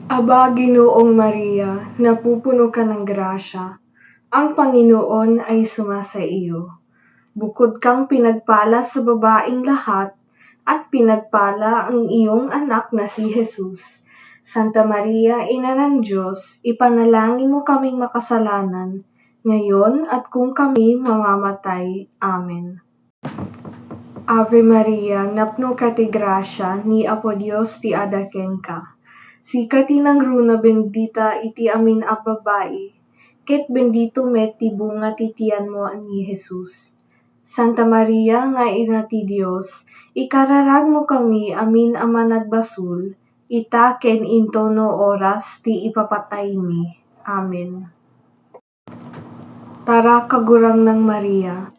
Aba, Ginoong Maria, napupuno ka ng grasya. Ang Panginoon ay sumasa iyo. Bukod kang pinagpala sa babaing lahat, at pinagpala ang iyong anak na si Jesus. Santa Maria, Ina ng Diyos, ipanalangin mo kaming makasalanan, ngayon at kung kami mamamatay. Amen. Ave Maria, napno ka ti grasya, ni Apo Dios ti adaken ka. Sikati ng runa bendita iti amin a babae, ket bendito met ti bunga ti tiyan mo ni Jesus. Santa Maria nga ina ti Dios, ikararag mo kami amin a managbasul, ita ken intono oras ti ipapatay mi. Amen. Tara kagurang ng Maria,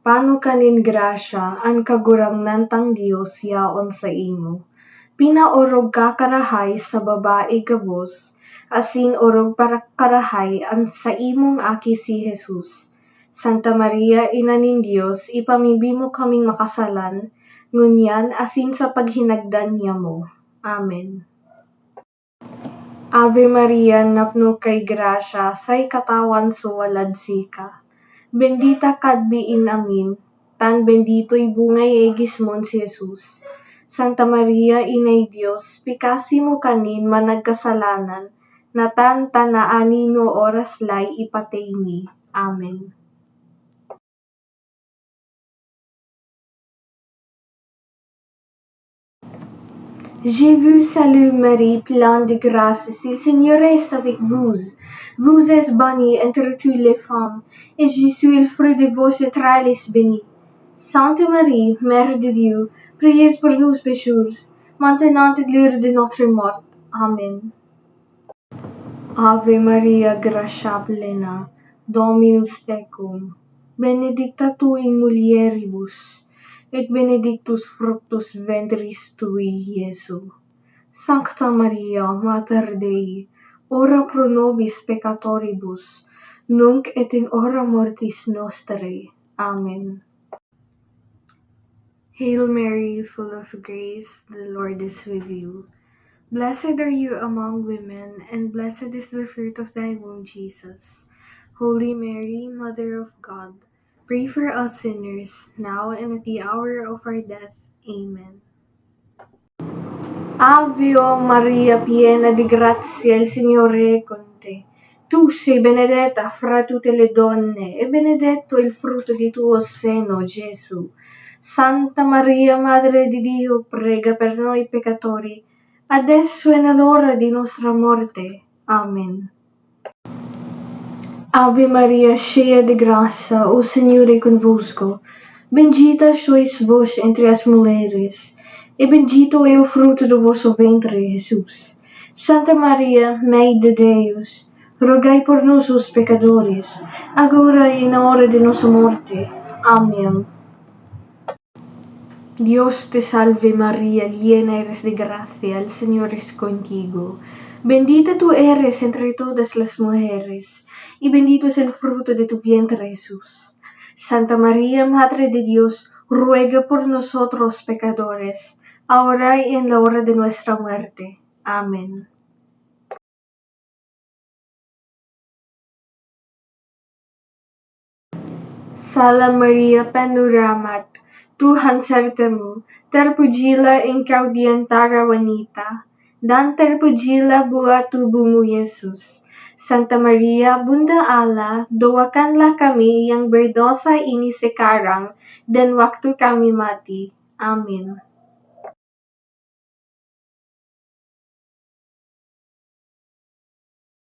pano kanin grasya, an kagurang nantang Dios yaon sa imo. Pinaorog ka karahay sa babae gabos, asin orog para karahay an sa imong aki si Jesus. Santa Maria, Ina nin Dios, ipamimbi mo kaming makasalan, ngunyan asin sa paghinagdan niya mo. Amen. Ave Maria, napno kay grasya, say katawan so walad sika. Bendita kadbiin amin, tan bendito'y bungay egismon si Jesus. Santa Maria, Inay Dios, pikasi mo kanin managkasalanan, natan tanaani no oras lay ipatay mi. Amen. Je vous salue Marie, pleine de grâce, le Seigneur est avec vous. Vous êtes bénie entre toutes les femmes, et Jésus, le fruit de vos entrailles, est béni. Sainte Marie, Mère de Dieu, priez pour nous pécheurs, maintenant et à l'heure de notre mort. Amen. Ave Maria, gratia plena, Dominus tecum, benedicta tu in mulieribus, et benedictus fructus ventris tui, Iesu. Sancta Maria, Mater Dei, ora pro nobis peccatoribus, nunc et in hora mortis nostrae. Amen. Hail Mary, full of grace, the Lord is with you. Blessed are you among women, and blessed is the fruit of thy womb, Jesus. Holy Mary, Mother of God, pray for us sinners, now and at the hour of our death. Amen. Ave Maria, piena di grazia, il Signore è con te. Tu sei benedetta fra tutte le donne, e benedetto il frutto di tuo seno, Gesù. Santa Maria, Madre di Dio, prega per noi peccatori, adesso è nell'ora di nostra morte. Amen. Ave Maria, cheia de graça, o Senhor é convosco. Bendita sois vós entre as mulheres, e bendito é o fruto do vosso ventre, Jesus. Santa Maria, Mãe de Deus, rogai por nós os pecadores, agora e na hora de nossa morte. Amém. Dios te salve María, llena eres de gracia, el Señor es contigo. Bendita tú eres entre todas las mujeres, y bendito es el fruto de tu vientre Jesús. Santa María, Madre de Dios, ruega por nosotros pecadores, ahora y en la hora de nuestra muerte. Amén. Salam Maria, penuh rahmat, Tuhan sertamu, terpujilah engkau di antara wanita, dan terpujilah buah tubuhmu Yesus. Santa Maria, Bunda Allah, doakanlah kami yang berdosa ini sekarang dan waktu kami mati. Amin.